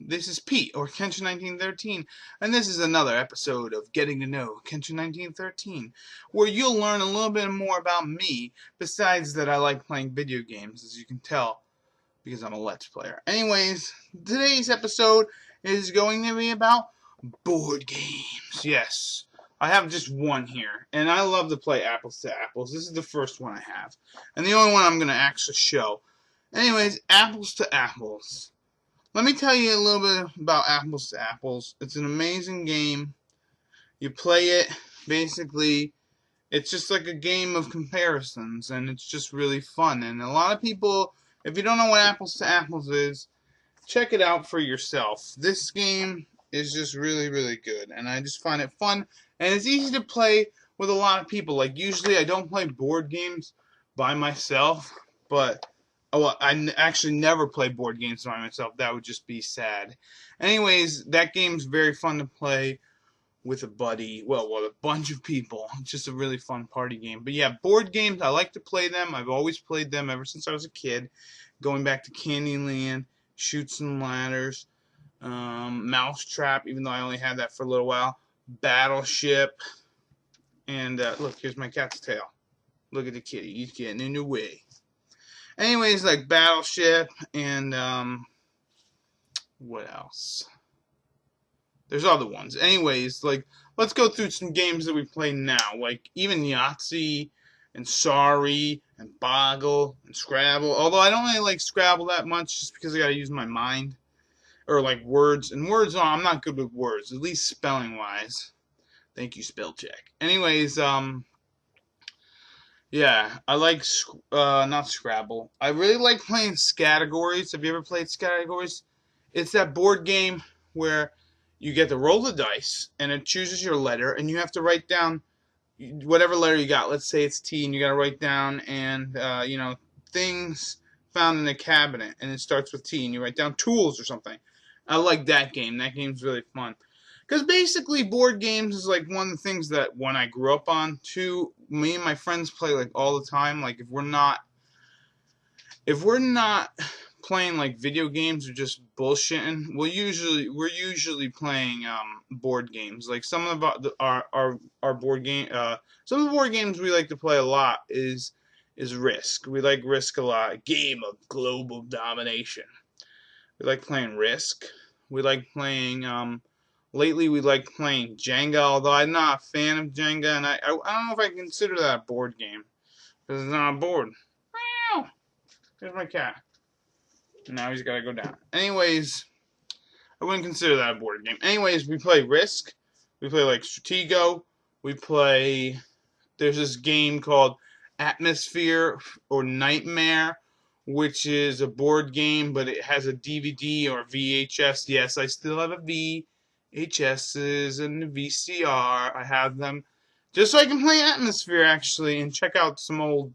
This is Pete, or Kenshin1913, and this is another episode of Getting to Know Kenshin1913, where you'll learn a little bit more about me, besides that I like playing video games, as you can tell, because I'm a Let's Player. Anyways, today's episode is going to be about board games. Yes, I have just one here, and I love to play Apples to Apples. This is the first one I have, and the only one I'm going to actually show. Anyways, Apples to Apples. Let me tell you a little bit about Apples to Apples. It's an amazing game. You play it, basically, it's just like a game of comparisons, and it's just really fun. And a lot of people, if you don't know what Apples to Apples is, check it out for yourself. This game is just really, really good, and I just find it fun, and it's easy to play with a lot of people. Like, usually I don't play board games by myself, but I actually never play board games by myself. That would just be sad. Anyways, that game's very fun to play with a buddy. Well, with a bunch of people. It's just a really fun party game. But yeah, board games, I like to play them. I've always played them ever since I was a kid. Going back to Candyland, Chutes and Ladders, Mousetrap, even though I only had that for a little while, Battleship, and look, here's my cat's tail. Look at the kitty. He's getting in the way. Anyways, like Battleship and what else? There's other ones. Anyways, like, let's go through some games that we play now. Like even Yahtzee and Sorry and Boggle and Scrabble. Although I don't really like Scrabble that much, just because I gotta use my mind. Or like words. And words, I'm not good with words, at least spelling wise. Thank you, spell check. Anyways, yeah, I like, not Scrabble. I really like playing Scattergories. Have you ever played Scattergories? It's that board game where you get to roll the dice, and it chooses your letter, and you have to write down whatever letter you got. Let's say it's T, and you got to write down, and, things found in a cabinet, and it starts with T, and you write down tools or something. I like that game. That game's really fun. Because basically, board games is like one of the things that when I grew up on, too, me and my friends play like all the time. Like if we're not playing like video games or just bullshitting, we're usually playing board games. Like some of our board game, some of the board games we like to play a lot is Risk. We like Risk a lot. A game of global domination. We like playing Risk. We like playing lately, we like playing Jenga, although I'm not a fan of Jenga, and I don't know if I consider that a board game, because it's not a board. Meow! There's my cat. Now he's got to go down. Anyways, I wouldn't consider that a board game. Anyways, we play Risk. We play, like, Stratego. We play, there's this game called Atmosphere or Nightmare, which is a board game, but it has a DVD or VHS. Yes, I still have a VHSs and the VCR. I have them just so I can play Atmosphere, actually, and check out some old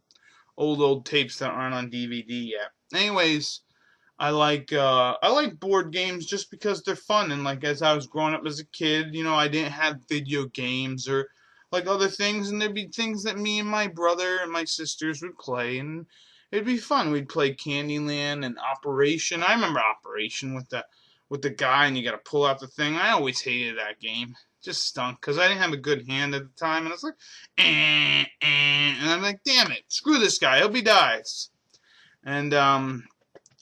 tapes that aren't on DVD yet. Anyways, I like board games just because they're fun, and like as I was growing up as a kid, I didn't have video games or like other things, and there'd be things that me and my brother and my sisters would play, and it'd be fun. We'd play Candyland and Operation. I remember Operation with the guy, and you got to pull out the thing. I always hated that game. It just stunk because I didn't have a good hand at the time, and I was like, and I'm like, damn it, screw this guy. I hope he dies. And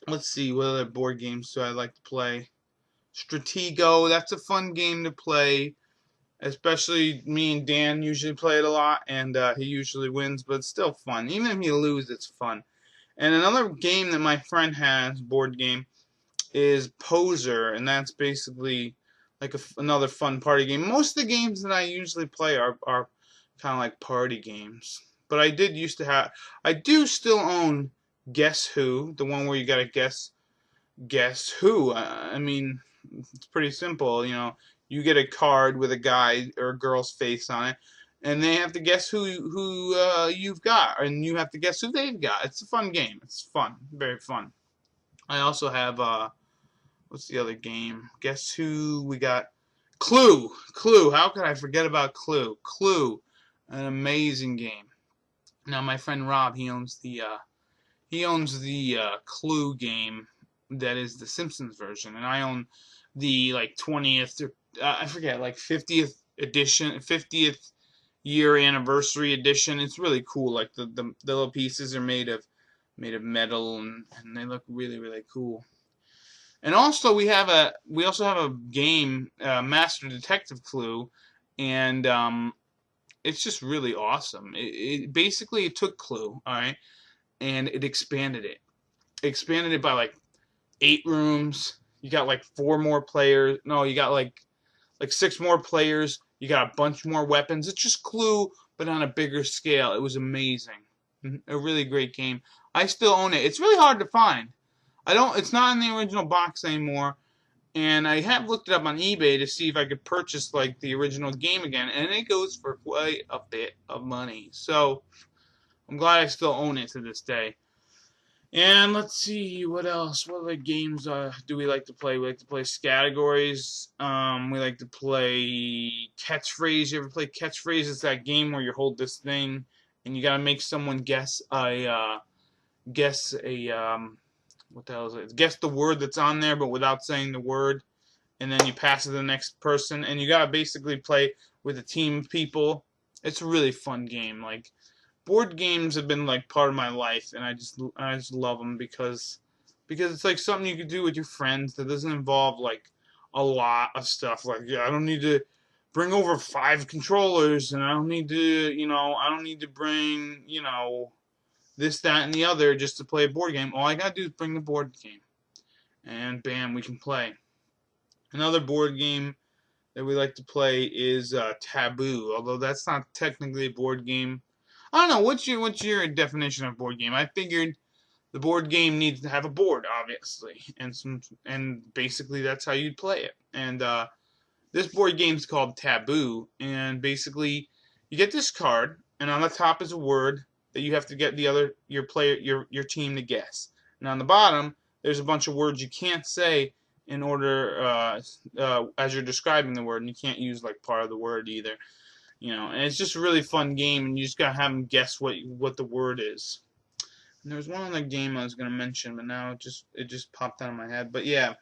let's see, what other board games do I like to play? Stratego. That's a fun game to play. Especially me and Dan usually play it a lot, and he usually wins, but it's still fun. Even if you lose, it's fun. And another game that my friend has, board game, is Poser, and that's basically like another fun party game. Most of the games that I usually play are kind of like party games. But I do still own Guess Who, the one where you gotta guess who. I mean, it's pretty simple, You get a card with a guy or a girl's face on it, and they have to guess who you've got, and you have to guess who they've got. It's a fun game. It's fun, very fun. I also have what's the other game? Guess who we got? Clue. Clue. How could I forget about Clue? Clue, an amazing game. Now my friend Rob, he owns the Clue game that is the Simpsons version, and I own the like 20th or I forget, like 50th edition, 50th year anniversary edition. It's really cool. Like the little pieces are made of metal, and they look really really cool. And also we also have a game, Master Detective Clue, and it's just really awesome. It basically it took Clue, all right, and it expanded it. Expanded it by like 8 rooms. You got like 4 more players. No, you got like 6 more players. You got a bunch more weapons. It's just Clue, but on a bigger scale. It was amazing. A really great game. I still own it. It's really hard to find. I don't. It's not in the original box anymore. And I have looked it up on eBay to see if I could purchase like the original game again, and it goes for quite a bit of money. So I'm glad I still own it to this day. And let's see what else. What other games do we like to play? We like to play categories. We like to play catchphrase. You ever play catchphrase? It's that game where you hold this thing and you gotta make someone guess a what the hell is it? Guess the word that's on there, but without saying the word, and then you pass it to the next person, and you gotta basically play with a team of people. It's a really fun game. Like board games have been like part of my life, and I just love them because it's like something you could do with your friends that doesn't involve like a lot of stuff. Like yeah, I don't need to bring over 5 controllers, and I don't need to I don't need to bring this, that, and the other just to play a board game. All I gotta do is bring the board game, and bam, we can play. Another board game that we like to play is Taboo, although that's not technically a board game. I don't know. What's your definition of board game? I figured the board game needs to have a board, obviously, and basically that's how you'd play it. And this board game is called Taboo, and basically you get this card, and on the top is a word that you have to get your team to guess. And on the bottom, there's a bunch of words you can't say in order as you're describing the word, and you can't use like part of the word either. And it's just a really fun game, and you just gotta have them guess what the word is. And there was one other game I was gonna mention, but now it just popped out of my head. But yeah,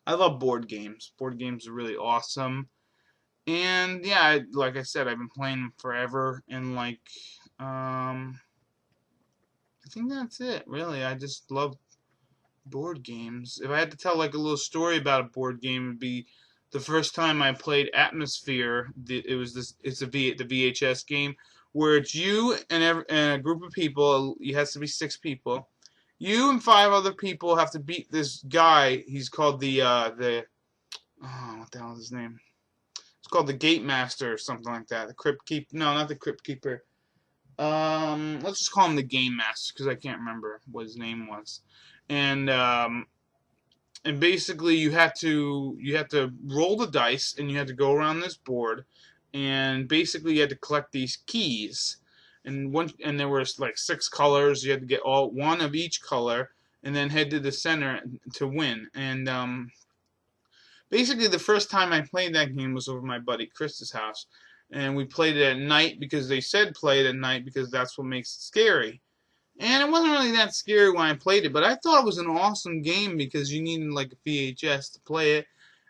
I love board games. Board games are really awesome, and yeah, like I said, I've been playing them forever, and like I think that's it. Really, I just love board games. If I had to tell like a little story about a board game, it'd be the first time I played Atmosphere. It's the VHS game where it's you and a group of people. It has to be 6 people. You and 5 other people have to beat this guy. He's called the what the hell is his name? It's called the Gate Master or something like that. The Crypt Keeper. No, not the Crypt Keeper. Let's just call him the Game Master because I can't remember what his name was. And basically you have to roll the dice, and you have to go around this board, and basically you had to collect these keys, and there was like 6 colors. You had to get all 1 of each color, and then head to the center to win. And basically the first time I played that game was over my buddy Chris's house, and we played it at night because they said play it at night because that's what makes it scary. And it wasn't really that scary when I played it, but I thought it was an awesome game because you needed like a VHS to play it.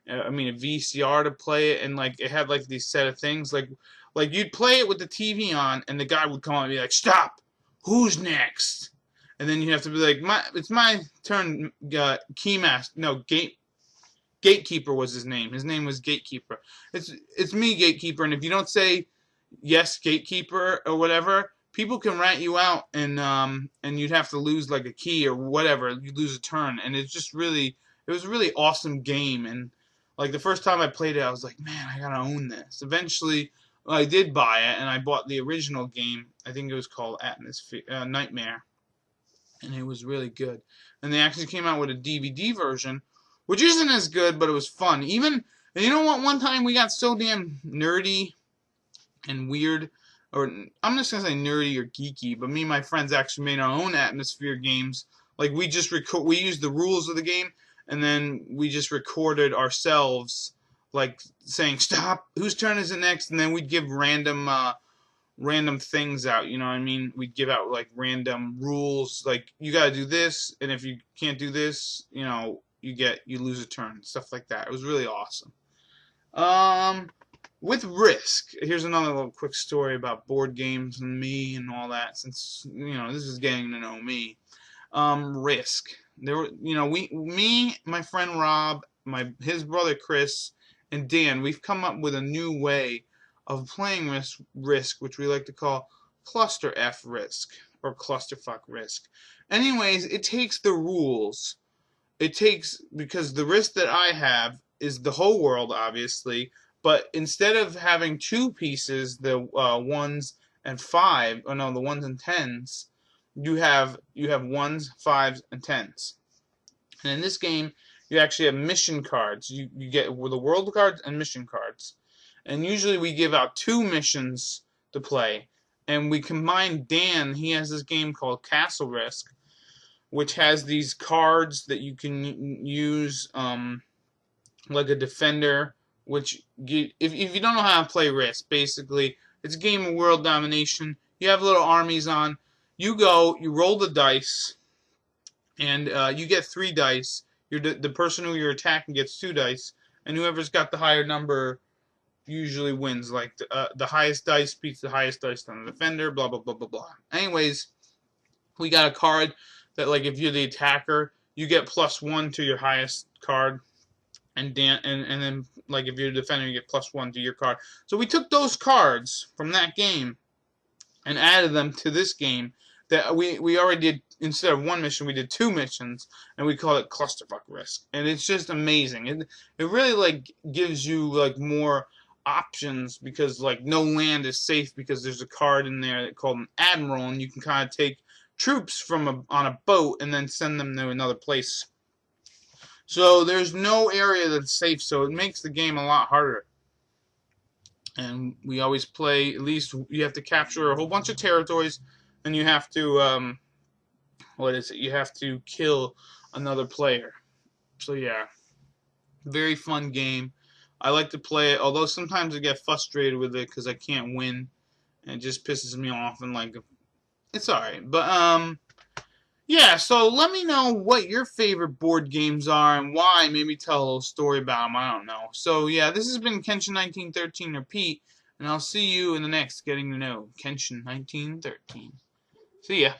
I mean a VCR to play it, and like it had like these set of things like you'd play it with the TV on, and the guy would come on and be like, "Stop! Who's next?" And then you have to be like, "It's my turn." Gatekeeper was his name. His name was Gatekeeper. It's me, Gatekeeper, and if you don't say yes, Gatekeeper or whatever, people can rat you out, and you'd have to lose like a key or whatever. You lose a turn, and it was a really awesome game. And like the first time I played it, I was like, man, I gotta own this. Eventually, I did buy it, and I bought the original game. I think it was called Nightmare, and it was really good. And they actually came out with a DVD version, which isn't as good, but it was fun. And you know what? One time we got so damn nerdy and weird, or I'm just gonna say nerdy or geeky, but me and my friends actually made our own Atmosphere games. Like we used the rules of the game, and then we just recorded ourselves, like saying stop, whose turn is it next, and then we'd give random things out. You know what I mean? We'd give out like random rules, like you gotta do this, and if you can't do this, you lose a turn, stuff like that. It was really awesome. With Risk, here's another little quick story about board games and me and all that. Since this is getting to know me. Risk. There were, me, my friend Rob, his brother Chris, and Dan. We've come up with a new way of playing Risk, which we like to call Cluster F Risk or Clusterfuck Risk. Anyways, it takes the rules. Because the Risk that I have is the whole world, obviously, but instead of having two pieces, the ones and five, or no, the ones and tens, you have ones, fives, and tens. And in this game, you actually have mission cards. You get the world cards and mission cards. And usually we give out 2 missions to play. And we combine Dan, he has this game called Castle Risk, which has these cards that you can use, like a defender, which, if you don't know how to play Risk, basically, it's a game of world domination. You have little armies on. You go, you roll the dice, and you get 3 dice. The person who you're attacking gets 2 dice, and whoever's got the higher number usually wins. Like, the highest dice beats the highest dice on the defender, blah, blah, blah, blah, blah. Anyways, we got a card that, like, if you're the attacker, you get +1 to your highest card, and then, like, if you're the defender, you get +1 to your card. So we took those cards from that game and added them to this game that we already did. Instead of 1 mission, we did 2 missions, and we call it Clusterfuck Risk. And it's just amazing. It really, like, gives you, like, more options, because, like, no land is safe because there's a card in there called an admiral, and you can kind of take troops on a boat and then send them to another place. So there's no area that's safe, so it makes the game a lot harder. And we always play, at least you have to capture a whole bunch of territories, and you have to, you have to kill another player. So yeah, very fun game. I like to play it, although sometimes I get frustrated with it because I can't win, and it just pisses me off, and, like, it's alright. But, yeah, so let me know what your favorite board games are and why. Maybe tell a little story about them. I don't know. So, yeah, this has been Kenshin1913 or Pete, and I'll see you in the next Getting to Know Kenshin1913. See ya.